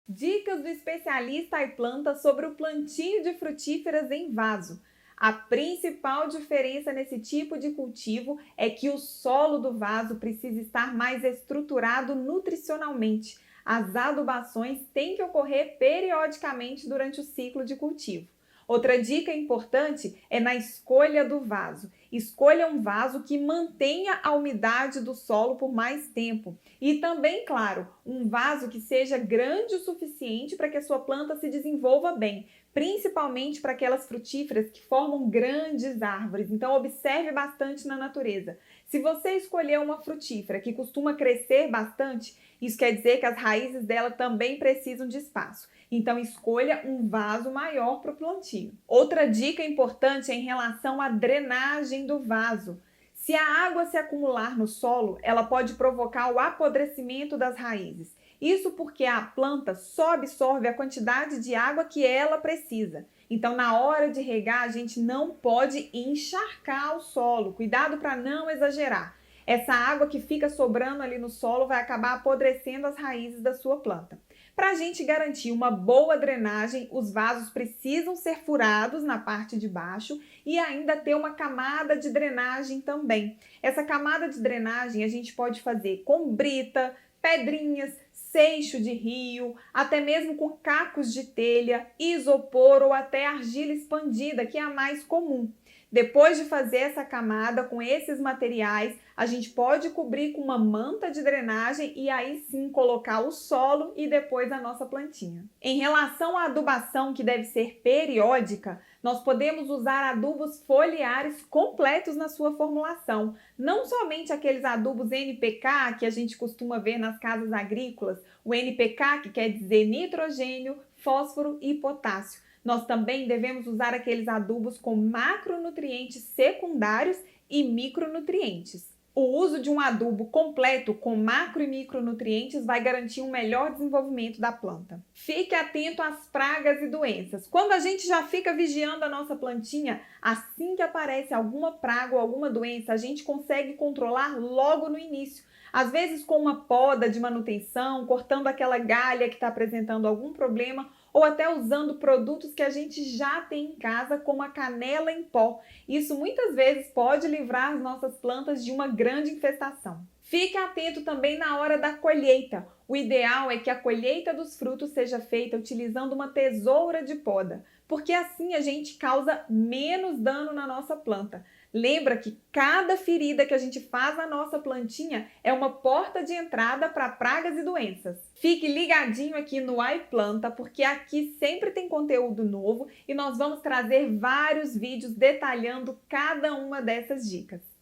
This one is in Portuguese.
Dicas do especialista iPlanta sobre o plantio de frutíferas em vaso. A principal diferença nesse tipo de cultivo é que o solo do vaso precisa estar mais estruturado nutricionalmente. As adubações têm que ocorrer periodicamente durante o ciclo de cultivo. Outra dica importante é na escolha do vaso. Escolha um vaso que mantenha a umidade do solo por mais tempo. E também, claro, um vaso que seja grande o suficiente para que a sua planta se desenvolva bem, principalmente para aquelas frutíferas que formam grandes árvores. Então, observe bastante na natureza. Se você escolher uma frutífera que costuma crescer bastante, isso quer dizer que as raízes dela também precisam de espaço. Então, escolha um vaso maior para o plantio. Outra dica importante é em relação à drenagem do vaso. Se a água se acumular no solo, ela pode provocar o apodrecimento das raízes. Isso porque a planta só absorve a quantidade de água que ela precisa. Então, na hora de regar, a gente não pode encharcar o solo. Cuidado para não exagerar. Essa água que fica sobrando ali no solo vai acabar apodrecendo as raízes da sua planta. Para a gente garantir uma boa drenagem, os vasos precisam ser furados na parte de baixo e ainda ter uma camada de drenagem também. Essa camada de drenagem a gente pode fazer com brita, pedrinhas, seixo de rio, até mesmo com cacos de telha, isopor ou até argila expandida, que é a mais comum. Depois de fazer essa camada com esses materiais, a gente pode cobrir com uma manta de drenagem e aí sim colocar o solo e depois a nossa plantinha. Em relação à adubação, que deve ser periódica, nós podemos usar adubos foliares completos na sua formulação. Não somente aqueles adubos NPK que a gente costuma ver nas casas agrícolas, o NPK que quer dizer nitrogênio, fósforo e potássio. Nós também devemos usar aqueles adubos com macronutrientes secundários e micronutrientes. O uso de um adubo completo com macro e micronutrientes vai garantir um melhor desenvolvimento da planta. Fique atento às pragas e doenças. Quando a gente já fica vigiando a nossa plantinha, assim que aparece alguma praga ou alguma doença, a gente consegue controlar logo no início. Às vezes com uma poda de manutenção, cortando aquela galha que está apresentando algum problema, ou até usando produtos que a gente já tem em casa, como a canela em pó. Isso muitas vezes pode livrar as nossas plantas de uma grande infestação. Fique atento também na hora da colheita. O ideal é que a colheita dos frutos seja feita utilizando uma tesoura de poda, porque assim a gente causa menos dano na nossa planta. Lembra que cada ferida que a gente faz na nossa plantinha é uma porta de entrada para pragas e doenças. Fique ligadinho aqui no iPlanta, porque aqui sempre tem conteúdo novo e nós vamos trazer vários vídeos detalhando cada uma dessas dicas.